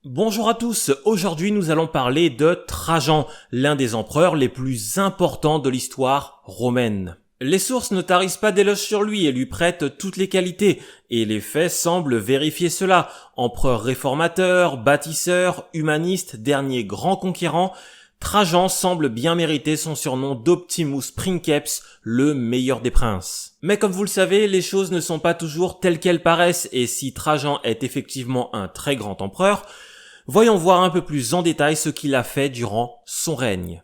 Bonjour à tous, aujourd'hui nous allons parler de Trajan, l'un des empereurs les plus importants de l'histoire romaine. Les sources ne tarissent pas d'éloges sur lui et lui prêtent toutes les qualités, et les faits semblent vérifier cela. Empereur réformateur, bâtisseur, humaniste, dernier grand conquérant, Trajan semble bien mériter son surnom d'Optimus Princeps, le meilleur des princes. Mais comme vous le savez, les choses ne sont pas toujours telles qu'elles paraissent, et si Trajan est effectivement un très grand empereur, voyons voir un peu plus en détail ce qu'il a fait durant son règne.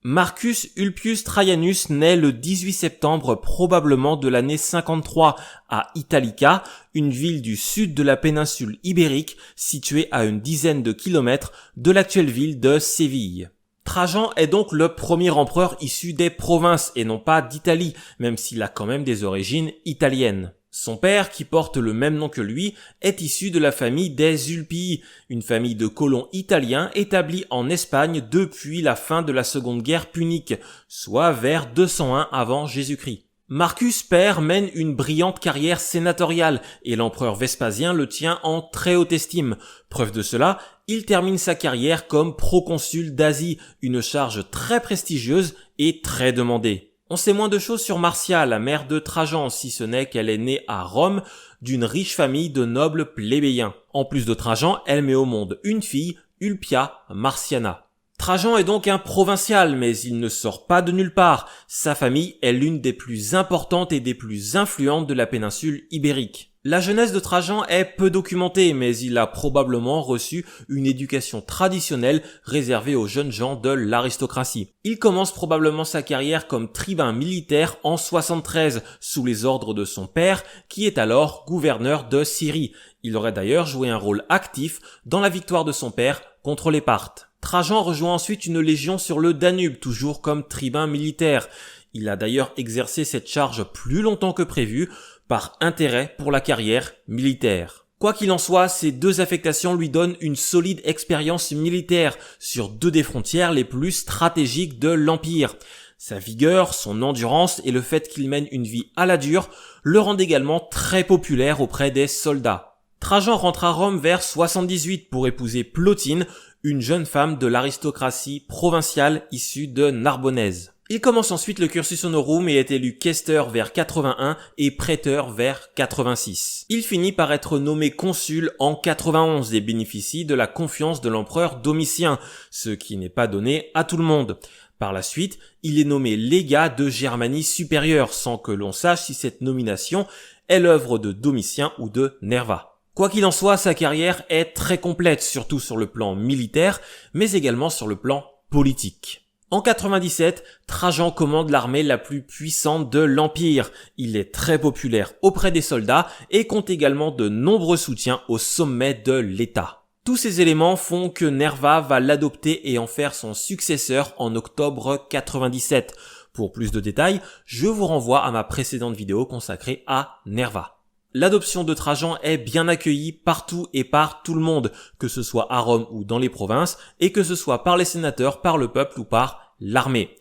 Marcus Ulpius Traianus naît le 18 septembre probablement de l'année 53 à Italica, une ville du sud de la péninsule ibérique située à une dizaine de kilomètres de l'actuelle ville de Séville. Trajan est donc le premier empereur issu des provinces et non pas d'Italie, même s'il a quand même des origines italiennes. Son père, qui porte le même nom que lui, est issu de la famille des Ulpii, une famille de colons italiens établis en Espagne depuis la fin de la Seconde Guerre punique, soit vers 201 avant Jésus-Christ. Marcus père mène une brillante carrière sénatoriale et l'empereur Vespasien le tient en très haute estime. Preuve de cela, il termine sa carrière comme proconsul d'Asie, une charge très prestigieuse et très demandée. On sait moins de choses sur Marcia, la mère de Trajan, si ce n'est qu'elle est née à Rome d'une riche famille de nobles plébéiens. En plus de Trajan, elle met au monde une fille, Ulpia Marciana. Trajan est donc un provincial, mais il ne sort pas de nulle part. Sa famille est l'une des plus importantes et des plus influentes de la péninsule ibérique. La jeunesse de Trajan est peu documentée, mais il a probablement reçu une éducation traditionnelle réservée aux jeunes gens de l'aristocratie. Il commence probablement sa carrière comme tribun militaire en 73, sous les ordres de son père, qui est alors gouverneur de Syrie. Il aurait d'ailleurs joué un rôle actif dans la victoire de son père contre les Parthes. Trajan rejoint ensuite une légion sur le Danube, toujours comme tribun militaire. Il a d'ailleurs exercé cette charge plus longtemps que prévu, par intérêt pour la carrière militaire. Quoi qu'il en soit, ces deux affectations lui donnent une solide expérience militaire sur deux des frontières les plus stratégiques de l'Empire. Sa vigueur, son endurance et le fait qu'il mène une vie à la dure le rendent également très populaire auprès des soldats. Trajan rentre à Rome vers 78 pour épouser Plotine, une jeune femme de l'aristocratie provinciale issue de Narbonnaise. Il commence ensuite le cursus honorum et est élu questeur vers 81 et préteur vers 86. Il finit par être nommé consul en 91 et bénéficie de la confiance de l'empereur Domitien, ce qui n'est pas donné à tout le monde. Par la suite, il est nommé légat de Germanie supérieure, sans que l'on sache si cette nomination est l'œuvre de Domitien ou de Nerva. Quoi qu'il en soit, sa carrière est très complète, surtout sur le plan militaire, mais également sur le plan politique. En 97, Trajan commande l'armée la plus puissante de l'Empire. Il est très populaire auprès des soldats et compte également de nombreux soutiens au sommet de l'État. Tous ces éléments font que Nerva va l'adopter et en faire son successeur en octobre 97. Pour plus de détails, je vous renvoie à ma précédente vidéo consacrée à Nerva. L'adoption de Trajan est bien accueillie partout et par tout le monde, que ce soit à Rome ou dans les provinces, et que ce soit par les sénateurs, par le peuple ou par l'armée.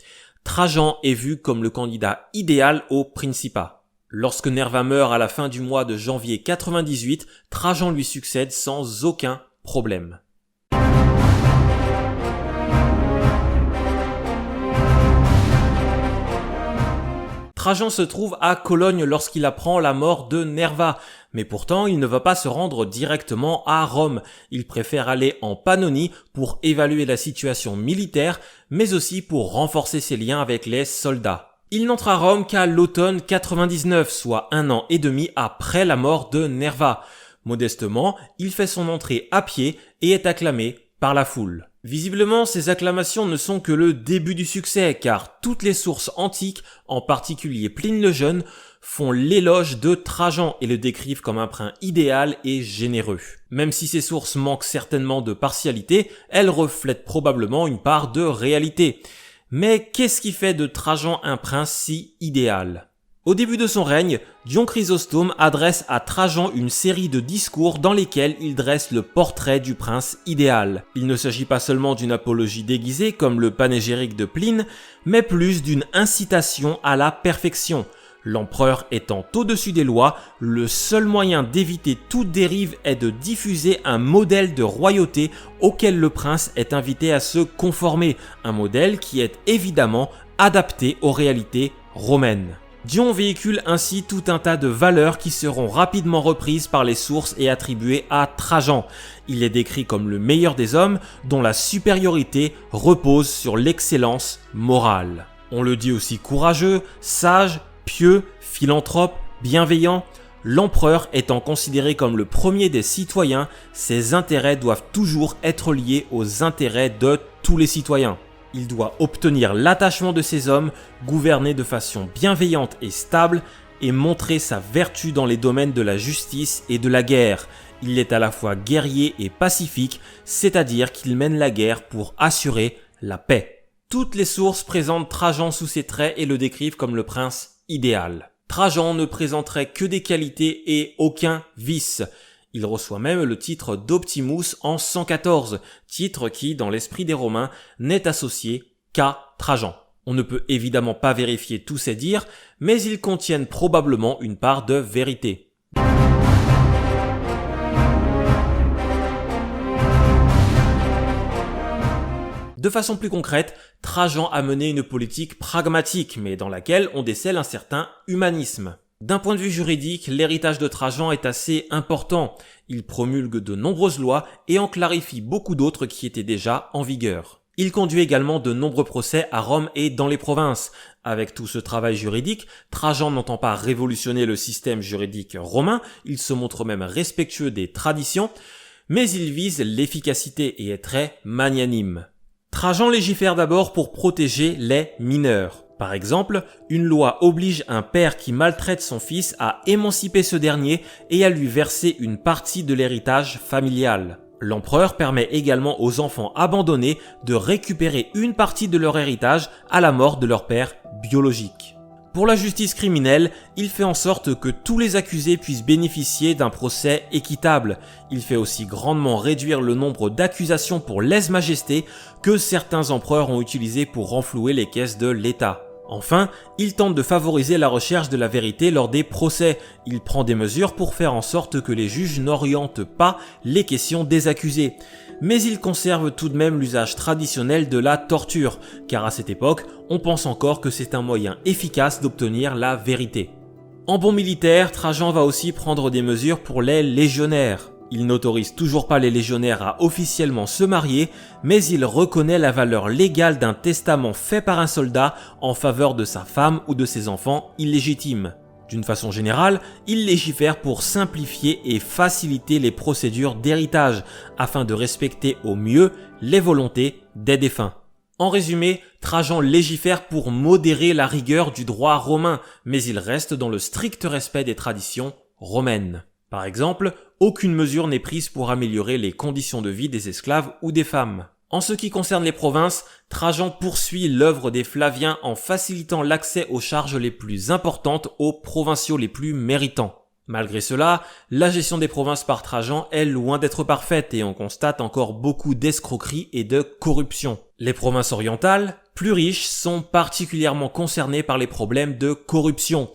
Trajan est vu comme le candidat idéal au principat. Lorsque Nerva meurt à la fin du mois de janvier 98, Trajan lui succède sans aucun problème. Trajan se trouve à Cologne lorsqu'il apprend la mort de Nerva, mais pourtant il ne va pas se rendre directement à Rome. Il préfère aller en Pannonie pour évaluer la situation militaire, mais aussi pour renforcer ses liens avec les soldats. Il n'entre à Rome qu'à l'automne 99, soit 1 an et demi après la mort de Nerva. Modestement, il fait son entrée à pied et est acclamé par la foule. Visiblement, ces acclamations ne sont que le début du succès, car toutes les sources antiques, en particulier Pline le Jeune, font l'éloge de Trajan et le décrivent comme un prince idéal et généreux. Même si ces sources manquent certainement de partialité, elles reflètent probablement une part de réalité. Mais qu'est-ce qui fait de Trajan un prince si idéal ? Au début de son règne, Dion Chrysostome adresse à Trajan une série de discours dans lesquels il dresse le portrait du prince idéal. Il ne s'agit pas seulement d'une apologie déguisée comme le panégyrique de Pline, mais plus d'une incitation à la perfection. L'empereur étant au-dessus des lois, le seul moyen d'éviter toute dérive est de diffuser un modèle de royauté auquel le prince est invité à se conformer, un modèle qui est évidemment adapté aux réalités romaines. Dion véhicule ainsi tout un tas de valeurs qui seront rapidement reprises par les sources et attribuées à Trajan. Il est décrit comme le meilleur des hommes dont la supériorité repose sur l'excellence morale. On le dit aussi courageux, sage, pieux, philanthrope, bienveillant. L'empereur étant considéré comme le premier des citoyens, ses intérêts doivent toujours être liés aux intérêts de tous les citoyens. Il doit obtenir l'attachement de ses hommes, gouverner de façon bienveillante et stable et montrer sa vertu dans les domaines de la justice et de la guerre. Il est à la fois guerrier et pacifique, c'est-à-dire qu'il mène la guerre pour assurer la paix. Toutes les sources présentent Trajan sous ses traits et le décrivent comme le prince idéal. Trajan ne présenterait que des qualités et aucun vice. Il reçoit même le titre d'Optimus en 114, titre qui, dans l'esprit des Romains, n'est associé qu'à Trajan. On ne peut évidemment pas vérifier tous ces dires, mais ils contiennent probablement une part de vérité. De façon plus concrète, Trajan a mené une politique pragmatique, mais dans laquelle on décèle un certain humanisme. D'un point de vue juridique, l'héritage de Trajan est assez important. Il promulgue de nombreuses lois et en clarifie beaucoup d'autres qui étaient déjà en vigueur. Il conduit également de nombreux procès à Rome et dans les provinces. Avec tout ce travail juridique, Trajan n'entend pas révolutionner le système juridique romain, il se montre même respectueux des traditions, mais il vise l'efficacité et est très magnanime. Trajan légifère d'abord pour protéger les mineurs. Par exemple, une loi oblige un père qui maltraite son fils à émanciper ce dernier et à lui verser une partie de l'héritage familial. L'empereur permet également aux enfants abandonnés de récupérer une partie de leur héritage à la mort de leur père biologique. Pour la justice criminelle, il fait en sorte que tous les accusés puissent bénéficier d'un procès équitable. Il fait aussi grandement réduire le nombre d'accusations pour lèse-majesté que certains empereurs ont utilisé pour renflouer les caisses de l'État. Enfin, il tente de favoriser la recherche de la vérité lors des procès. Il prend des mesures pour faire en sorte que les juges n'orientent pas les questions des accusés. Mais il conserve tout de même l'usage traditionnel de la torture, car à cette époque, on pense encore que c'est un moyen efficace d'obtenir la vérité. En bon militaire, Trajan va aussi prendre des mesures pour les légionnaires. Il n'autorise toujours pas les légionnaires à officiellement se marier, mais il reconnaît la valeur légale d'un testament fait par un soldat en faveur de sa femme ou de ses enfants illégitimes. D'une façon générale, il légifère pour simplifier et faciliter les procédures d'héritage, afin de respecter au mieux les volontés des défunts. En résumé, Trajan légifère pour modérer la rigueur du droit romain, mais il reste dans le strict respect des traditions romaines. Par exemple, aucune mesure n'est prise pour améliorer les conditions de vie des esclaves ou des femmes. En ce qui concerne les provinces, Trajan poursuit l'œuvre des Flaviens en facilitant l'accès aux charges les plus importantes aux provinciaux les plus méritants. Malgré cela, la gestion des provinces par Trajan est loin d'être parfaite et on constate encore beaucoup d'escroqueries et de corruption. Les provinces orientales, plus riches, sont particulièrement concernées par les problèmes de corruption.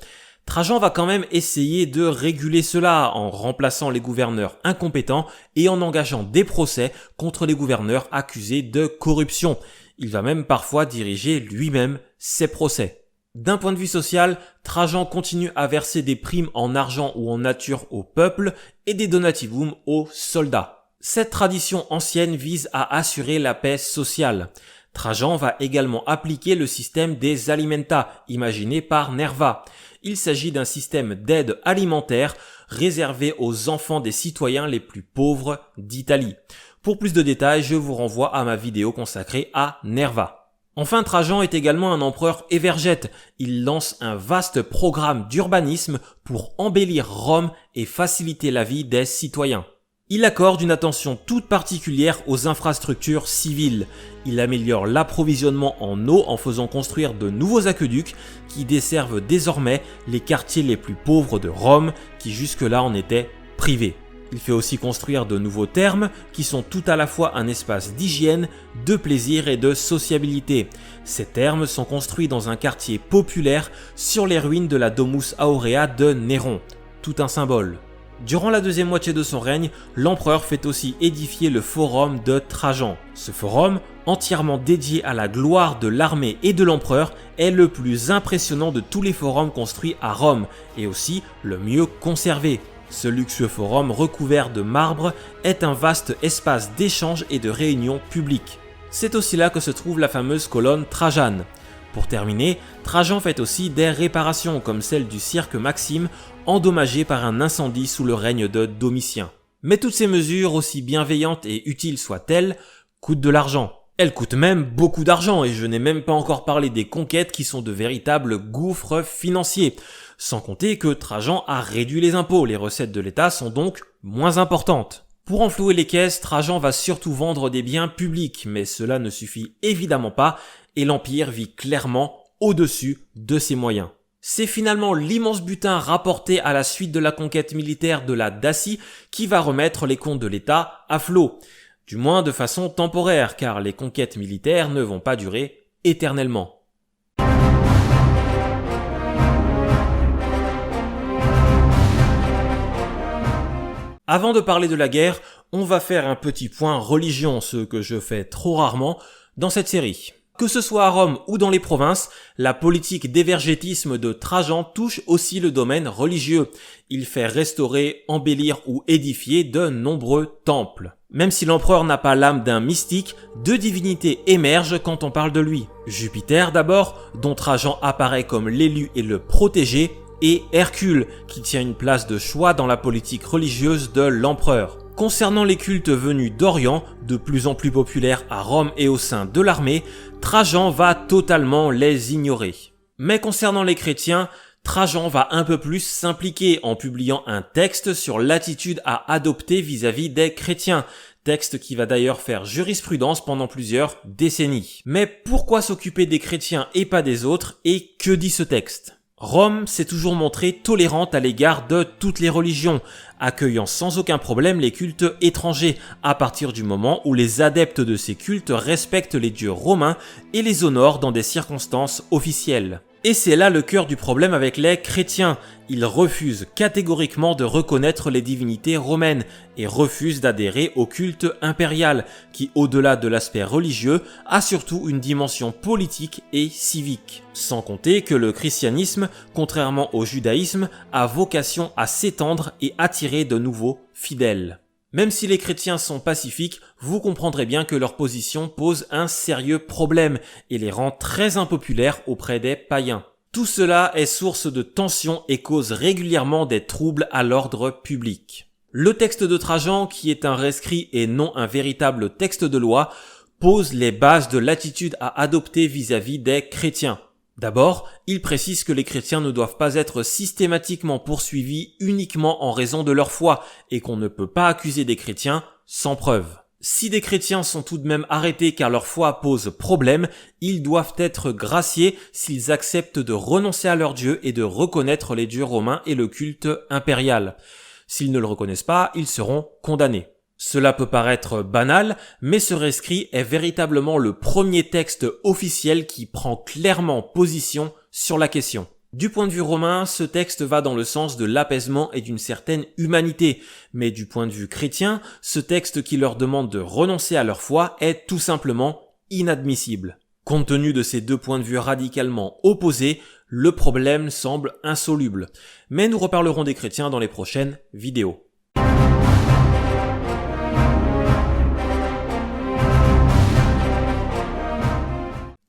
Trajan va quand même essayer de réguler cela en remplaçant les gouverneurs incompétents et en engageant des procès contre les gouverneurs accusés de corruption. Il va même parfois diriger lui-même ses procès. D'un point de vue social, Trajan continue à verser des primes en argent ou en nature au peuple et des donativum aux soldats. Cette tradition ancienne vise à assurer la paix sociale. Trajan va également appliquer le système des alimenta, imaginé par Nerva. Il s'agit d'un système d'aide alimentaire réservé aux enfants des citoyens les plus pauvres d'Italie. Pour plus de détails, je vous renvoie à ma vidéo consacrée à Nerva. Enfin, Trajan est également un empereur évergète. Il lance un vaste programme d'urbanisme pour embellir Rome et faciliter la vie des citoyens. Il accorde une attention toute particulière aux infrastructures civiles. Il améliore l'approvisionnement en eau en faisant construire de nouveaux aqueducs qui desservent désormais les quartiers les plus pauvres de Rome qui jusque-là en étaient privés. Il fait aussi construire de nouveaux thermes qui sont tout à la fois un espace d'hygiène, de plaisir et de sociabilité. Ces thermes sont construits dans un quartier populaire sur les ruines de la Domus Aurea de Néron. Tout un symbole. Durant la deuxième moitié de son règne, l'empereur fait aussi édifier le forum de Trajan. Ce forum, entièrement dédié à la gloire de l'armée et de l'empereur, est le plus impressionnant de tous les forums construits à Rome et aussi le mieux conservé. Ce luxueux forum recouvert de marbre est un vaste espace d'échange et de réunion publique. C'est aussi là que se trouve la fameuse colonne Trajane. Pour terminer, Trajan fait aussi des réparations comme celle du cirque Maxime, endommagé par un incendie sous le règne de Domitien. Mais toutes ces mesures, aussi bienveillantes et utiles soient-elles, coûtent de l'argent. Elles coûtent même beaucoup d'argent et je n'ai même pas encore parlé des conquêtes qui sont de véritables gouffres financiers. Sans compter que Trajan a réduit les impôts, les recettes de l'État sont donc moins importantes. Pour enflouer les caisses, Trajan va surtout vendre des biens publics, mais cela ne suffit évidemment pas et l'Empire vit clairement au-dessus de ses moyens. C'est finalement l'immense butin rapporté à la suite de la conquête militaire de la Dacie qui va remettre les comptes de l'État à flot. Du moins de façon temporaire, car les conquêtes militaires ne vont pas durer éternellement. Avant de parler de la guerre, on va faire un petit point religion, ce que je fais trop rarement dans cette série. Que ce soit à Rome ou dans les provinces, la politique d'évergétisme de Trajan touche aussi le domaine religieux. Il fait restaurer, embellir ou édifier de nombreux temples. Même si l'empereur n'a pas l'âme d'un mystique, deux divinités émergent quand on parle de lui. Jupiter d'abord, dont Trajan apparaît comme l'élu et le protégé, et Hercule, qui tient une place de choix dans la politique religieuse de l'empereur. Concernant les cultes venus d'Orient, de plus en plus populaires à Rome et au sein de l'armée, Trajan va totalement les ignorer. Mais concernant les chrétiens, Trajan va un peu plus s'impliquer en publiant un texte sur l'attitude à adopter vis-à-vis des chrétiens, texte qui va d'ailleurs faire jurisprudence pendant plusieurs décennies. Mais pourquoi s'occuper des chrétiens et pas des autres, et que dit ce texte ? Rome s'est toujours montrée tolérante à l'égard de toutes les religions, accueillant sans aucun problème les cultes étrangers, à partir du moment où les adeptes de ces cultes respectent les dieux romains et les honorent dans des circonstances officielles. Et c'est là le cœur du problème avec les chrétiens. Ils refusent catégoriquement de reconnaître les divinités romaines et refusent d'adhérer au culte impérial, qui au-delà de l'aspect religieux, a surtout une dimension politique et civique. Sans compter que le christianisme, contrairement au judaïsme, a vocation à s'étendre et attirer de nouveaux fidèles. Même si les chrétiens sont pacifiques, vous comprendrez bien que leur position pose un sérieux problème et les rend très impopulaires auprès des païens. Tout cela est source de tensions et cause régulièrement des troubles à l'ordre public. Le texte de Trajan, qui est un rescrit et non un véritable texte de loi, pose les bases de l'attitude à adopter vis-à-vis des chrétiens. D'abord, il précise que les chrétiens ne doivent pas être systématiquement poursuivis uniquement en raison de leur foi et qu'on ne peut pas accuser des chrétiens sans preuve. Si des chrétiens sont tout de même arrêtés car leur foi pose problème, ils doivent être graciés s'ils acceptent de renoncer à leur Dieu et de reconnaître les dieux romains et le culte impérial. S'ils ne le reconnaissent pas, ils seront condamnés. Cela peut paraître banal, mais ce rescrit est véritablement le premier texte officiel qui prend clairement position sur la question. Du point de vue romain, ce texte va dans le sens de l'apaisement et d'une certaine humanité, mais du point de vue chrétien, ce texte qui leur demande de renoncer à leur foi est tout simplement inadmissible. Compte tenu de ces deux points de vue radicalement opposés, le problème semble insoluble. Mais nous reparlerons des chrétiens dans les prochaines vidéos.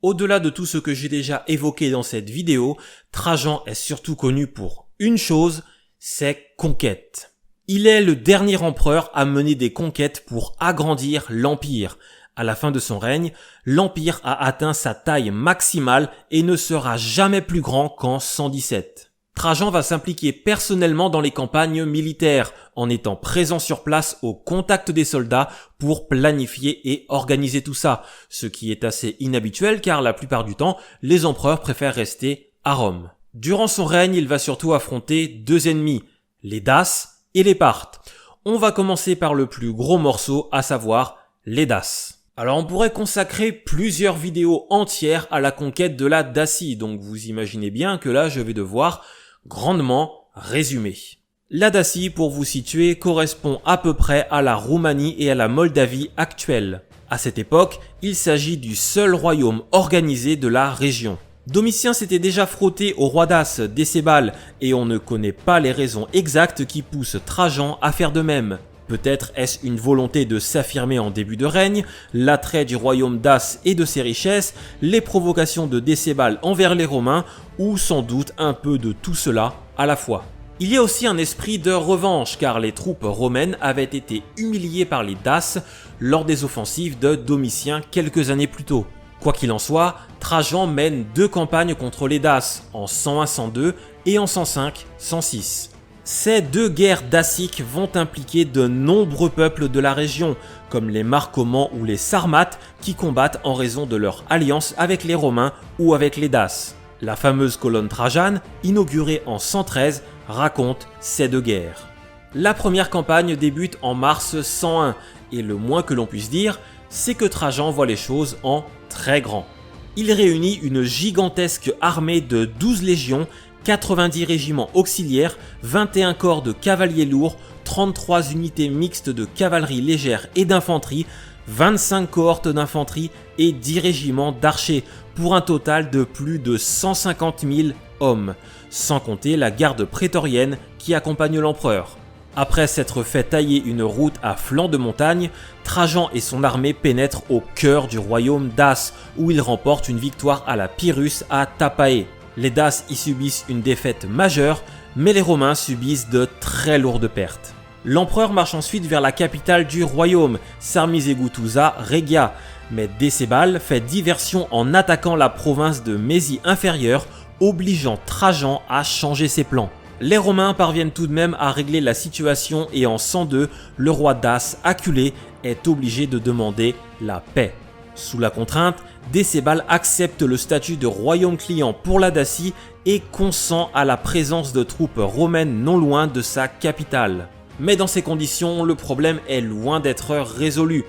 Au-delà de tout ce que j'ai déjà évoqué dans cette vidéo, Trajan est surtout connu pour une chose, ses conquêtes. Il est le dernier empereur à mener des conquêtes pour agrandir l'Empire. À la fin de son règne, l'Empire a atteint sa taille maximale et ne sera jamais plus grand qu'en 117. Trajan va s'impliquer personnellement dans les campagnes militaires, en étant présent sur place au contact des soldats pour planifier et organiser tout ça, ce qui est assez inhabituel car la plupart du temps, les empereurs préfèrent rester à Rome. Durant son règne, il va surtout affronter deux ennemis, les Daces et les Parthes. On va commencer par le plus gros morceau, à savoir les Daces. Alors on pourrait consacrer plusieurs vidéos entières à la conquête de la Dacie, donc vous imaginez bien que là je vais devoir grandement résumer. La Dacie, pour vous situer, correspond à peu près à la Roumanie et à la Moldavie actuelles. À cette époque, il s'agit du seul royaume organisé de la région. Domitien s'était déjà frotté au roi Dace, Décébal, et on ne connaît pas les raisons exactes qui poussent Trajan à faire de même. Peut-être est-ce une volonté de s'affirmer en début de règne, l'attrait du royaume Dace et de ses richesses, les provocations de Décébal envers les Romains, ou sans doute un peu de tout cela à la fois. Il y a aussi un esprit de revanche car les troupes romaines avaient été humiliées par les Daces lors des offensives de Domitien quelques années plus tôt. Quoi qu'il en soit, Trajan mène 2 campagnes contre les Daces en 101-102 et en 105-106. Ces 2 guerres daciques vont impliquer de nombreux peuples de la région, comme les Marcomans ou les Sarmates qui combattent en raison de leur alliance avec les Romains ou avec les Daces. La fameuse colonne Trajane, inaugurée en 113, raconte ces 2 guerres. La première campagne débute en mars 101 et le moins que l'on puisse dire, c'est que Trajan voit les choses en très grand. Il réunit une gigantesque armée de 12 légions, 90 régiments auxiliaires, 21 corps de cavaliers lourds, 33 unités mixtes de cavalerie légère et d'infanterie, 25 cohortes d'infanterie et 10 régiments d'archers, pour un total de plus de 150 000 hommes, sans compter la garde prétorienne qui accompagne l'empereur. Après s'être fait tailler une route à flanc de montagne, Trajan et son armée pénètrent au cœur du royaume Dace, où ils remportent une victoire à la Pyrrhus à Tapae. Les Daces y subissent une défaite majeure, mais les Romains subissent de très lourdes pertes. L'empereur marche ensuite vers la capitale du royaume, Sarmizegetusa Regia, mais Décébal fait diversion en attaquant la province de Mésie inférieure, obligeant Trajan à changer ses plans. Les Romains parviennent tout de même à régler la situation et en 102, le roi Dace, acculé, est obligé de demander la paix. Sous la contrainte, Décébal accepte le statut de royaume client pour la Dacie et consent à la présence de troupes romaines non loin de sa capitale. Mais dans ces conditions, le problème est loin d'être résolu.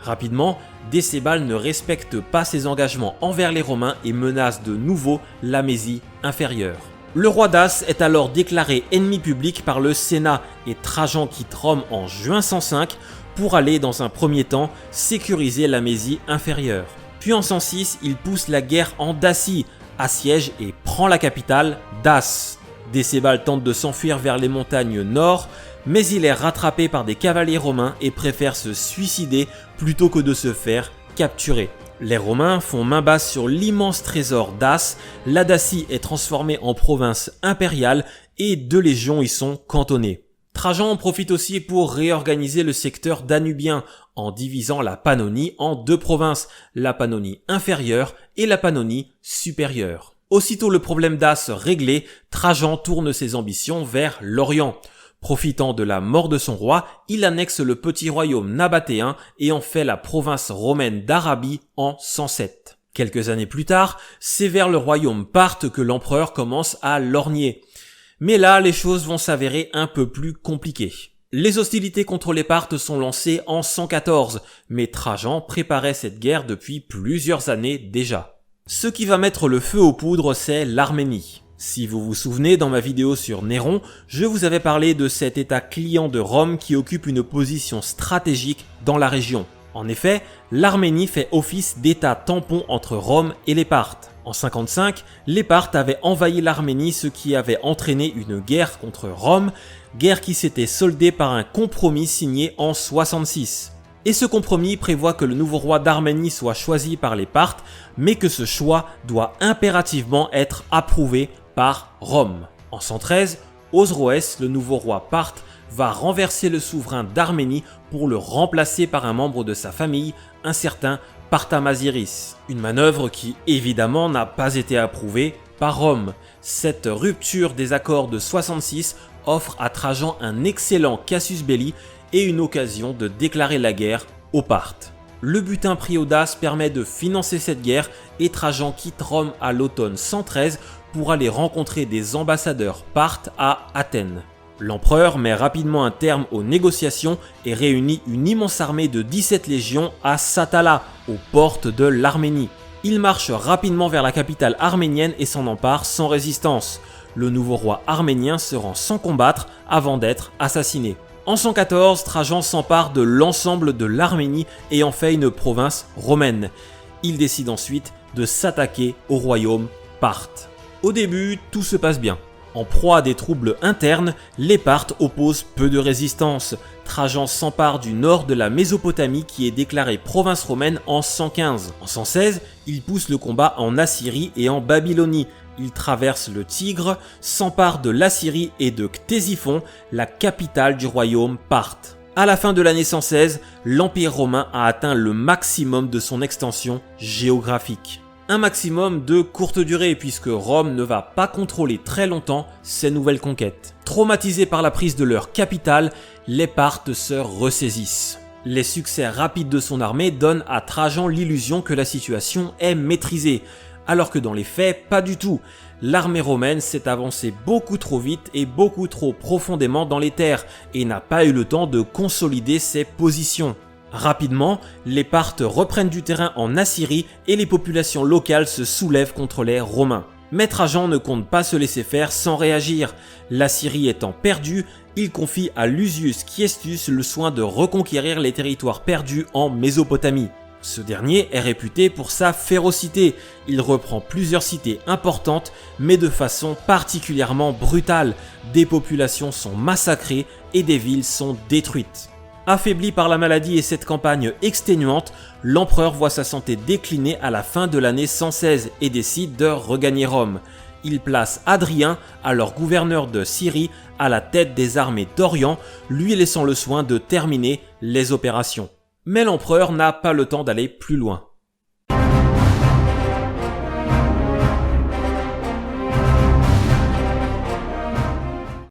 Rapidement, Décébal ne respecte pas ses engagements envers les Romains et menace de nouveau la Mésie inférieure. Le roi Dace est alors déclaré ennemi public par le Sénat et Trajan quitte Rome en juin 105 pour aller dans un premier temps sécuriser la Mésie inférieure. Puis en 106, il pousse la guerre en Dacie, assiège et prend la capitale, Dace. Décébal tente de s'enfuir vers les montagnes nord, mais il est rattrapé par des cavaliers romains et préfère se suicider plutôt que de se faire capturer. Les Romains font main basse sur l'immense trésor Dace, la Dacie est transformée en province impériale et 2 légions y sont cantonnées. Trajan en profite aussi pour réorganiser le secteur danubien en divisant la Pannonie en 2 provinces, la Pannonie inférieure et la Pannonie supérieure. Aussitôt le problème Dace réglé, Trajan tourne ses ambitions vers l'Orient. Profitant de la mort de son roi, il annexe le petit royaume nabatéen et en fait la province romaine d'Arabie en 107. Quelques années plus tard, c'est vers le royaume parthe que l'empereur commence à lorgner. Mais là, les choses vont s'avérer un peu plus compliquées. Les hostilités contre les Parthes sont lancées en 114, mais Trajan préparait cette guerre depuis plusieurs années déjà. Ce qui va mettre le feu aux poudres, c'est l'Arménie. Si vous vous souvenez, dans ma vidéo sur Néron, je vous avais parlé de cet état client de Rome qui occupe une position stratégique dans la région. En effet, l'Arménie fait office d'état tampon entre Rome et les Parthes. En 55, les Parthes avaient envahi l'Arménie, ce qui avait entraîné une guerre contre Rome, guerre qui s'était soldée par un compromis signé en 66. Et ce compromis prévoit que le nouveau roi d'Arménie soit choisi par les Parthes, mais que ce choix doit impérativement être approuvé par Rome. En 113, Osroès, le nouveau roi parthe, va renverser le souverain d'Arménie pour le remplacer par un membre de sa famille, un certain Partamaziris. Une manœuvre qui évidemment n'a pas été approuvée par Rome. Cette rupture des accords de 66 offre à Trajan un excellent casus belli et une occasion de déclarer la guerre aux Parthes. Le butin pris aux Daces permet de financer cette guerre et Trajan quitte Rome à l'automne 113 pour aller rencontrer des ambassadeurs parthes à Athènes. L'empereur met rapidement un terme aux négociations et réunit une immense armée de 17 légions à Satala, aux portes de l'Arménie. Il marche rapidement vers la capitale arménienne et s'en empare sans résistance. Le nouveau roi arménien se rend sans combattre avant d'être assassiné. En 114, Trajan s'empare de l'ensemble de l'Arménie et en fait une province romaine. Il décide ensuite de s'attaquer au royaume parthe. Au début, tout se passe bien. En proie à des troubles internes, les Parthes opposent peu de résistance. Trajan s'empare du nord de la Mésopotamie qui est déclarée province romaine en 115. En 116, il pousse le combat en Assyrie et en Babylonie. Il traverse le Tigre, s'empare de l'Assyrie et de Ctésiphon, la capitale du royaume parthe. À la fin de l'année 116, l'Empire romain a atteint le maximum de son extension géographique. Un maximum de courte durée puisque Rome ne va pas contrôler très longtemps ses nouvelles conquêtes. Traumatisés par la prise de leur capitale, les Parthes se ressaisissent. Les succès rapides de son armée donnent à Trajan l'illusion que la situation est maîtrisée, alors que dans les faits, pas du tout. L'armée romaine s'est avancée beaucoup trop vite et beaucoup trop profondément dans les terres et n'a pas eu le temps de consolider ses positions. Rapidement, les Parthes reprennent du terrain en Assyrie et les populations locales se soulèvent contre les Romains. Mais Trajan ne compte pas se laisser faire sans réagir. L'Assyrie étant perdue, il confie à Lusius Quiestus le soin de reconquérir les territoires perdus en Mésopotamie. Ce dernier est réputé pour sa férocité. Il reprend plusieurs cités importantes, mais de façon particulièrement brutale. Des populations sont massacrées et des villes sont détruites. Affaibli par la maladie et cette campagne exténuante, l'empereur voit sa santé décliner à la fin de l'année 116 et décide de regagner Rome. Il place Hadrien, alors gouverneur de Syrie, à la tête des armées d'Orient, lui laissant le soin de terminer les opérations. Mais l'empereur n'a pas le temps d'aller plus loin.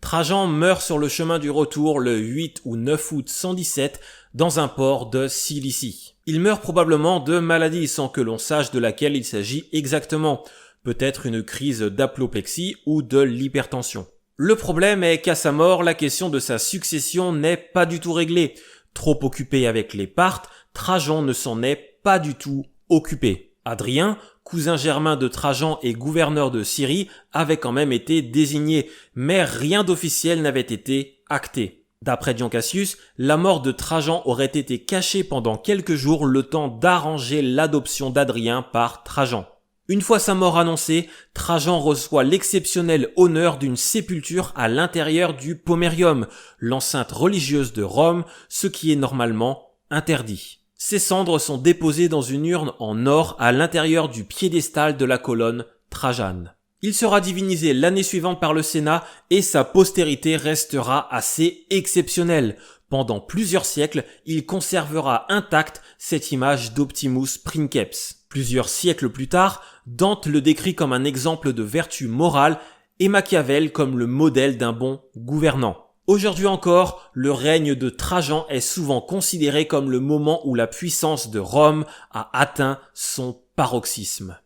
Trajan meurt sur le chemin du retour le 8 ou 9 août 117 dans un port de Cilicie. Il meurt probablement de maladie sans que l'on sache de laquelle il s'agit exactement, peut-être une crise d'apoplexie ou de l'hypertension. Le problème est qu'à sa mort, la question de sa succession n'est pas du tout réglée. Trop occupé avec les Parthes, Trajan ne s'en est pas du tout occupé. Hadrien, cousin germain de Trajan et gouverneur de Syrie, avait quand même été désigné, mais rien d'officiel n'avait été acté. D'après Dion Cassius, la mort de Trajan aurait été cachée pendant quelques jours le temps d'arranger l'adoption d'Hadrien par Trajan. Une fois sa mort annoncée, Trajan reçoit l'exceptionnel honneur d'une sépulture à l'intérieur du Pomerium, l'enceinte religieuse de Rome, ce qui est normalement interdit. Ses cendres sont déposées dans une urne en or à l'intérieur du piédestal de la colonne Trajane. Il sera divinisé l'année suivante par le Sénat et sa postérité restera assez exceptionnelle. Pendant plusieurs siècles, il conservera intacte cette image d'Optimus Princeps. Plusieurs siècles plus tard, Dante le décrit comme un exemple de vertu morale et Machiavel comme le modèle d'un bon gouvernant. Aujourd'hui encore, le règne de Trajan est souvent considéré comme le moment où la puissance de Rome a atteint son paroxysme.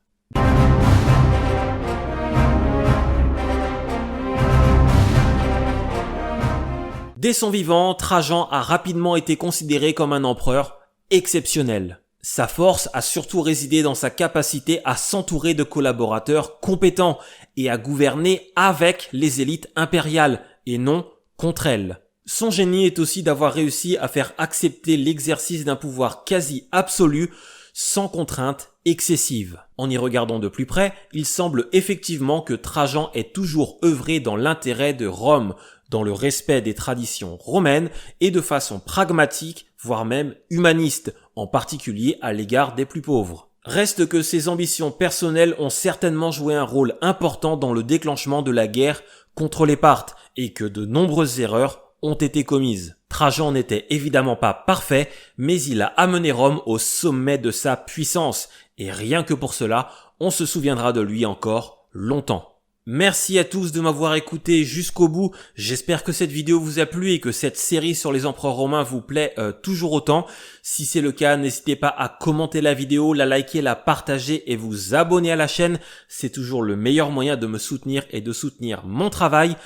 Dès son vivant, Trajan a rapidement été considéré comme un empereur exceptionnel. Sa force a surtout résidé dans sa capacité à s'entourer de collaborateurs compétents et à gouverner avec les élites impériales et non contre elles. Son génie est aussi d'avoir réussi à faire accepter l'exercice d'un pouvoir quasi absolu sans contrainte excessive. En y regardant de plus près, il semble effectivement que Trajan ait toujours œuvré dans l'intérêt de Rome, dans le respect des traditions romaines et de façon pragmatique, voire même humaniste, en particulier à l'égard des plus pauvres. Reste que ses ambitions personnelles ont certainement joué un rôle important dans le déclenchement de la guerre contre les Parthes et que de nombreuses erreurs ont été commises. Trajan n'était évidemment pas parfait, mais il a amené Rome au sommet de sa puissance et rien que pour cela, on se souviendra de lui encore longtemps. Merci à tous de m'avoir écouté jusqu'au bout. J'espère que cette vidéo vous a plu et que cette série sur les empereurs romains vous plaît toujours autant. Si c'est le cas, n'hésitez pas à commenter la vidéo, la liker, la partager et vous abonner à la chaîne. C'est toujours le meilleur moyen de me soutenir et de soutenir mon travail.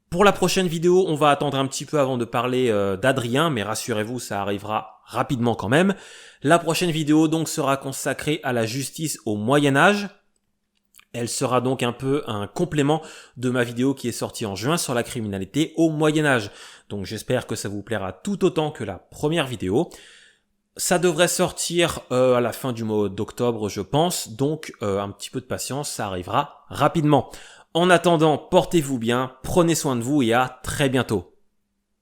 Pour la prochaine vidéo, on va attendre un petit peu avant de parler d'Adrien, mais rassurez-vous, ça arrivera rapidement quand même. La prochaine vidéo donc sera consacrée à la justice au Moyen-Âge. Elle sera donc un peu un complément de ma vidéo qui est sortie en juin sur la criminalité au Moyen-Âge. Donc j'espère que ça vous plaira tout autant que la première vidéo. Ça devrait sortir à la fin du mois d'octobre, je pense. Donc un petit peu de patience, ça arrivera rapidement. En attendant, portez-vous bien, prenez soin de vous et à très bientôt.